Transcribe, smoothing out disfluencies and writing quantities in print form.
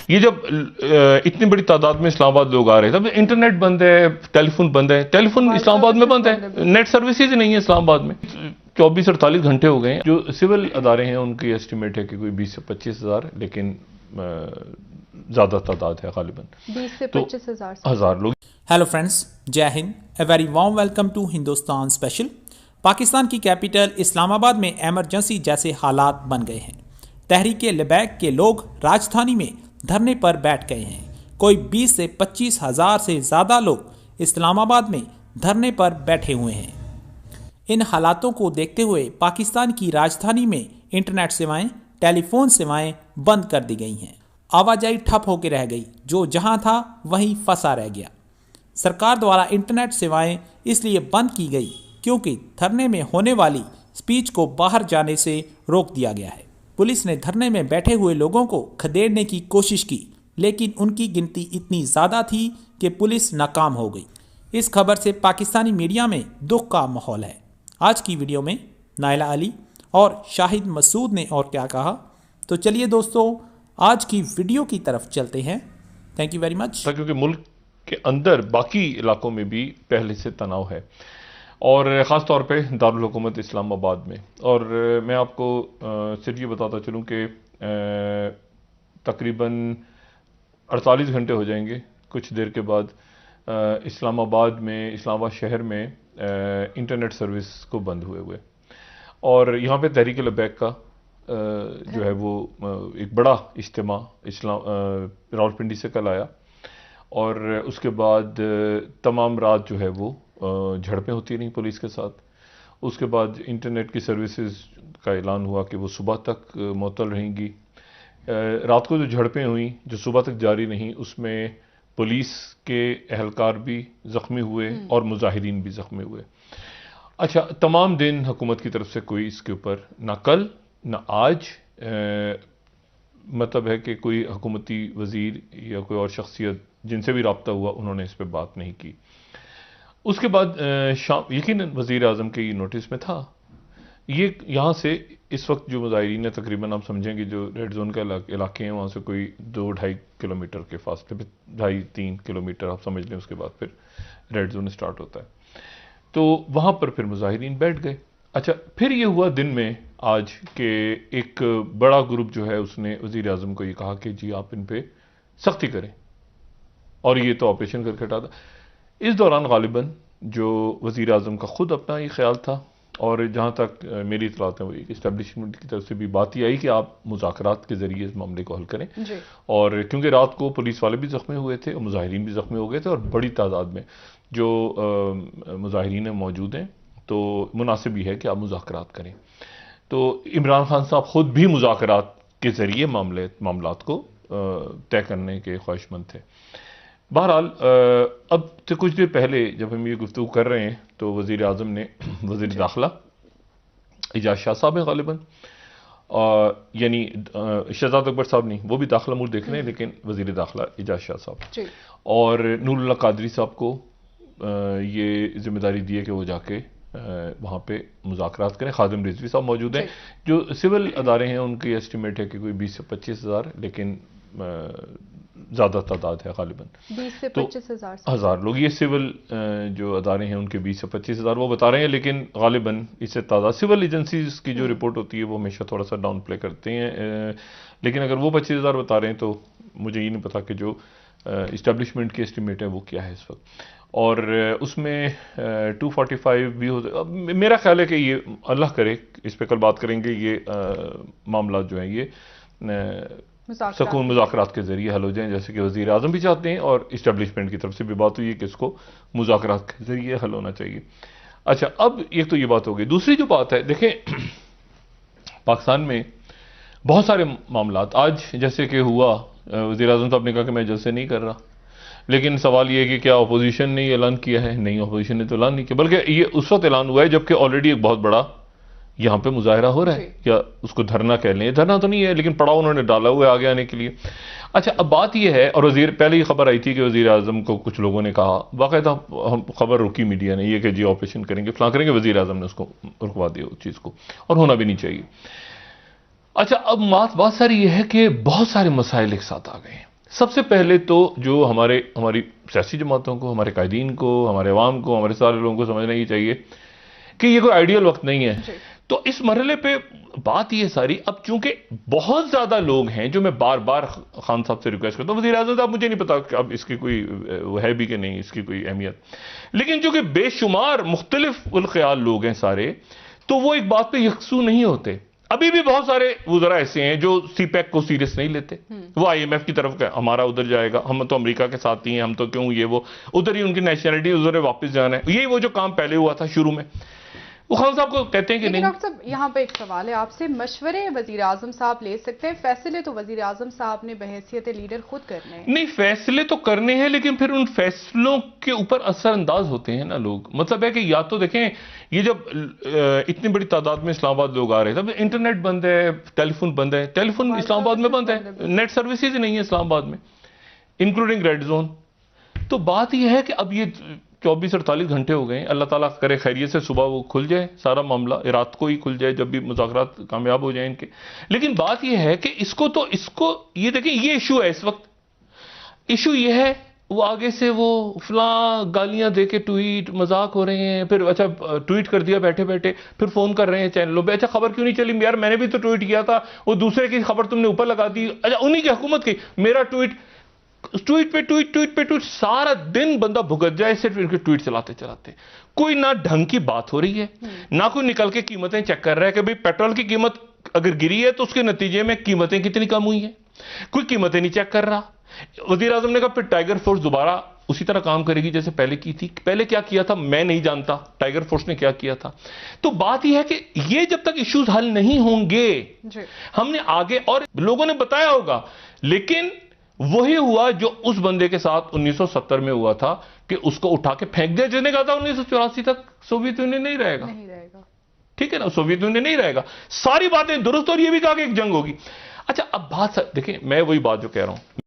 یہ جب اتنی بڑی تعداد میں اسلام آباد لوگ آ رہے ہیں تب انٹرنیٹ بند ہے، ٹیلی فون بند ہے، ٹیلی فون اسلام آباد میں بند ہے، نیٹ سروسز ہی نہیں ہے اسلام آباد میں۔ 24-48 گھنٹے ہو گئے ہیں۔ جو سول ادارے ہیں ان کی ایسٹیمیٹ ہے کہ کوئی 20 سے 25 ہزار، لیکن زیادہ تعداد ہے غالباً 20 سے 25 ہزار لوگ۔ Hello friends, Jai Hind, a very warm welcome to Hindustan special. Pakistan کی کیپٹل اسلام آباد میں ایمرجنسی جیسے حالات بن گئے ہیں۔ تحریک لبیک کے لوگ راجدھانی میں دھرنے پر بیٹھ گئے ہیں۔ کوئی 20 سے 25 ہزار سے زیادہ لوگ اسلام آباد میں دھرنے پر بیٹھے ہوئے ہیں۔ ان حالاتوں کو دیکھتے ہوئے پاکستان کی راجدھانی میں انٹرنیٹ سیوائیں، ٹیلی فون سیوائیں بند کر دی گئی ہیں۔ آواجائی ٹھپ ہو کے رہ گئی، جو جہاں تھا وہیں پھنسا رہ گیا۔ سرکار دوارا انٹرنیٹ سیوائیں اس لیے بند کی گئی کیونکہ دھرنے میں ہونے والی سپیچ کو باہر جانے سے روک دیا گیا ہے۔ پولیس نے دھرنے میں بیٹھے ہوئے لوگوں کو کھدیڑنے کی کوشش کی، لیکن ان کی گنتی اتنی زیادہ تھی کہ پولیس ناکام ہو گئی۔ اس خبر سے پاکستانی میڈیا میں دکھ کا ماحول ہے۔ آج کی ویڈیو میں نائلہ علی اور شاہد مسعود نے اور کیا کہا، تو چلیے دوستو آج کی ویڈیو کی طرف چلتے ہیں۔ Thank you very much. کیونکہ ملک کے اندر باقی علاقوں میں بھی پہلے سے تناؤ ہے، اور خاص طور پہ دارالحکومت اسلام آباد میں۔ اور میں آپ کو صرف یہ بتاتا چلوں کہ تقریباً 48 گھنٹے ہو جائیں گے کچھ دیر کے بعد اسلام آباد میں، اسلام آباد شہر میں انٹرنیٹ سروس کو بند ہوئے، اور یہاں پہ تحریک لبیک کا جو ہے وہ ایک بڑا اجتماع راولپنڈی سے کل آیا، اور اس کے بعد تمام رات جو ہے وہ جھڑپیں ہوتی رہیں پولیس کے ساتھ۔ اس کے بعد انٹرنیٹ کی سروسز کا اعلان ہوا کہ وہ صبح تک معطل رہیں گی۔ رات کو جو جھڑپیں ہوئیں جو صبح تک جاری رہیں، اس میں پولیس کے اہلکار بھی زخمی ہوئے اور مظاہرین بھی زخمی ہوئے۔ اچھا، تمام دن حکومت کی طرف سے کوئی اس کے اوپر نہ کل نہ آج مطلب ہے کہ کوئی حکومتی وزیر یا کوئی اور شخصیت جن سے بھی رابطہ ہوا انہوں نے اس پہ بات نہیں کی۔ اس کے بعد شام یقیناً وزیر اعظم کے یہ نوٹس میں تھا۔ یہ یہاں سے اس وقت جو مظاہرین ہیں تقریباً آپ سمجھیں گے جو ریڈ زون کے علاقے ہیں وہاں سے کوئی 2-2.5 کلومیٹر کے فاصلے پہ 2.5-3 کلومیٹر آپ سمجھ لیں، اس کے بعد پھر ریڈ زون سٹارٹ ہوتا ہے، تو وہاں پر پھر مظاہرین بیٹھ گئے۔ اچھا، پھر یہ ہوا دن میں آج کہ ایک بڑا گروپ جو ہے اس نے وزیر اعظم کو یہ کہا کہ جی آپ ان پہ سختی کریں، اور یہ تو آپریشن کر کے ہٹا تھا۔ اس دوران غالباً جو وزیر اعظم کا خود اپنا یہ خیال تھا، اور جہاں تک میری اطلاعات ہیں وہ اسٹیبلشمنٹ کی طرف سے بھی بات یہ آئی کہ آپ مذاکرات کے ذریعے اس معاملے کو حل کریں، اور کیونکہ رات کو پولیس والے بھی زخمی ہوئے تھے اور مظاہرین بھی زخمی ہو گئے تھے، اور بڑی تعداد میں جو مظاہرین موجود ہیں، تو مناسب یہ ہے کہ آپ مذاکرات کریں۔ تو عمران خان صاحب خود بھی مذاکرات کے ذریعے معاملات کو طے کرنے کے خواہش مند تھے۔ بہرحال اب سے کچھ دیر پہلے جب ہم یہ گفتگو کر رہے ہیں تو وزیر اعظم نے وزیر داخلہ اعجاز شاہ صاحب ہیں غالباً، یعنی شہزاد اکبر صاحب نہیں، وہ بھی داخلہ امور دیکھ رہے ہیں، لیکن وزیر داخلہ اعجاز شاہ صاحب اور نور اللہ قادری صاحب کو یہ ذمہ داری دی ہے کہ وہ جا کے وہاں پہ مذاکرات کریں۔ خادم رضوی صاحب موجود ہیں۔ جو سول ادارے ہیں ان کی ایسٹیمیٹ ہے کہ کوئی 20 سے 25 ہزار، لیکن زیادہ تعداد ہے غالباً 20 سے 25 ہزار لوگ۔ یہ سول جو ادارے ہیں ان کے 20 سے 25 ہزار وہ بتا رہے ہیں، لیکن غالباً اس سے تعداد سول ایجنسیز کی جو رپورٹ ہوتی ہے وہ ہمیشہ تھوڑا سا ڈاؤن پلے کرتے ہیں، لیکن اگر وہ 25 ہزار بتا رہے ہیں تو مجھے یہ نہیں پتا کہ جو اسٹیبلشمنٹ کی ایسٹیمیٹ ہے وہ کیا ہے اس وقت، اور اس میں 245 بھی ہو۔ میرا خیال ہے کہ یہ اللہ کرے، اس پہ کل بات کریں گے، یہ معاملات جو ہیں یہ سکون مذاکرات کے ذریعے حل ہو جائیں، جیسے کہ وزیر اعظم بھی چاہتے ہیں، اور اسٹیبلشمنٹ کی طرف سے بھی بات ہوئی ہے کہ اس کو مذاکرات کے ذریعے حل ہونا چاہیے۔ اچھا، اب ایک تو یہ بات ہو گئی۔ دوسری جو بات ہے، دیکھیں پاکستان میں بہت سارے معاملات آج جیسے کہ ہوا، وزیر اعظم صاحب نے کہا کہ میں جلسے نہیں کر رہا، لیکن سوال یہ ہے کہ کیا اپوزیشن نے یہ اعلان کیا ہے؟ نہیں، اپوزیشن نے تو اعلان نہیں کیا، بلکہ یہ اس وقت اعلان ہوا ہے جبکہ آلریڈی ایک بہت بڑا یہاں پہ مظاہرہ ہو رہا ہے، یا اس کو دھرنا کہہ لیں، دھرنا تو نہیں ہے لیکن پڑاؤ انہوں نے ڈالا ہوا ہے آگے آنے کے لیے۔ اچھا، اب بات یہ ہے، اور پہلے یہ خبر آئی تھی کہ وزیر اعظم کو کچھ لوگوں نے کہا، باقاعدہ خبر روکی میڈیا نے، یہ کہ جی آپریشن کریں گے، فلاں کریں گے، وزیر اعظم نے اس کو رکوا دیا اس چیز کو، اور ہونا بھی نہیں چاہیے۔ اچھا، اب بات ساری یہ ہے کہ بہت سارے مسائل ایک ساتھ آ گئے ہیں۔ سب سے پہلے تو جو ہماری سیاسی جماعتوں کو، ہمارے قائدین کو، ہمارے عوام کو، ہمارے سارے لوگوں کو سمجھنا یہ چاہیے کہ یہ کوئی آئیڈیل وقت نہیں ہے. تو اس مرحلے پہ بات یہ ساری، اب چونکہ بہت زیادہ لوگ ہیں جو میں بار بار خان صاحب سے ریکویسٹ کرتا ہوں، وزیر اعظم صاحب مجھے نہیں پتا کہ اب اس کی کوئی وہ ہے بھی کہ نہیں اس کی کوئی اہمیت، لیکن چونکہ بے شمار مختلف الخیال لوگ ہیں سارے، تو وہ ایک بات پہ یکسو نہیں ہوتے. ابھی بھی بہت سارے وزراء ایسے ہیں جو سی پیک کو سیریس نہیں لیتے. وہ آئی ایم ایف کی طرف ہمارا ادھر جائے گا، ہم تو امریکہ کے ساتھ ہی ہیں، ہم تو کیوں یہ وہ ادھر ہی ان کی نیشنلٹی ادھر واپس جانا ہے. یہی وہ جو کام پہلے ہوا تھا شروع میں، وہ خان صاحب کو کہتے ہیں کہ نہیں. ڈاکٹر صاحب یہاں پہ ایک سوال ہے آپ سے، مشورے وزیر اعظم صاحب لے سکتے ہیں، فیصلے تو وزیر اعظم صاحب نے بحیثیت لیڈر خود کرنے ہیں. نہیں، فیصلے تو کرنے ہیں، لیکن پھر ان فیصلوں کے اوپر اثر انداز ہوتے ہیں نا لوگ. مطلب ہے کہ یا تو دیکھیں، یہ جب اتنی بڑی تعداد میں اسلام آباد لوگ آ رہے ہیں، تب انٹرنیٹ بند ہے، ٹیلی فون بند ہے. ٹیلی فون اسلام آباد میں بند ہے، نیٹ سروسز ہی نہیں ہے اسلام آباد میں، انکلوڈنگ ریڈ زون. تو بات یہ ہے کہ اب یہ 24-48 گھنٹے ہو گئے ہیں، اللہ تعالیٰ کرے خیریت سے صبح وہ کھل جائے سارا معاملہ، رات کو ہی کھل جائے جب بھی مذاکرات کامیاب ہو جائیں ان کے. لیکن بات یہ ہے کہ اس کو یہ دیکھیں، یہ ایشو ہے اس وقت. ایشو یہ ہے وہ آگے سے وہ فلاں گالیاں دے کے ٹویٹ مذاق ہو رہے ہیں، پھر اچھا ٹویٹ کر دیا بیٹھے بیٹھے، پھر فون کر رہے ہیں چینلوں پہ، اچھا خبر کیوں نہیں چلی یار، میں نے بھی تو ٹویٹ کیا تھا، وہ دوسرے کی خبر تم نے اوپر لگا دی، اچھا انہی کی حکومت کی، میرا ٹویٹ پہ ٹویٹ، سارا دن بندہ بھگت جائے صرف ان کے ٹویٹ چلاتے چلاتے. کوئی نہ ڈھنگ کی بات ہو رہی ہے، نہ کوئی نکل کے قیمتیں چیک کر رہا ہے کہ بھئی پیٹرول کی قیمت اگر گری ہے تو اس کے نتیجے میں قیمتیں کتنی کم ہوئی ہیں. کوئی قیمتیں نہیں چیک کر رہا. وزیر اعظم نے کہا پھر ٹائیگر فورس دوبارہ اسی طرح کام کرے گی جیسے پہلے کی تھی. پہلے کیا کیا تھا میں نہیں جانتا، ٹائیگر فورس نے کیا کیا تھا. تو بات یہ ہے کہ یہ جب تک ایشوز حل نہیں ہوں گے، ہم نے آگے، اور لوگوں نے بتایا ہوگا، لیکن وہی ہوا جو اس بندے کے ساتھ 1970 میں ہوا تھا کہ اس کو اٹھا کے پھینک دیا، جس نے کہا تھا 1984 تک سوویت یونین نہیں رہے گا. ٹھیک ہے نا، سوویت یونین نہیں رہے گا. ساری باتیں درست، اور یہ بھی کہا کہ ایک جنگ ہوگی. اچھا اب بات دیکھیں، میں وہی بات جو کہہ رہا ہوں.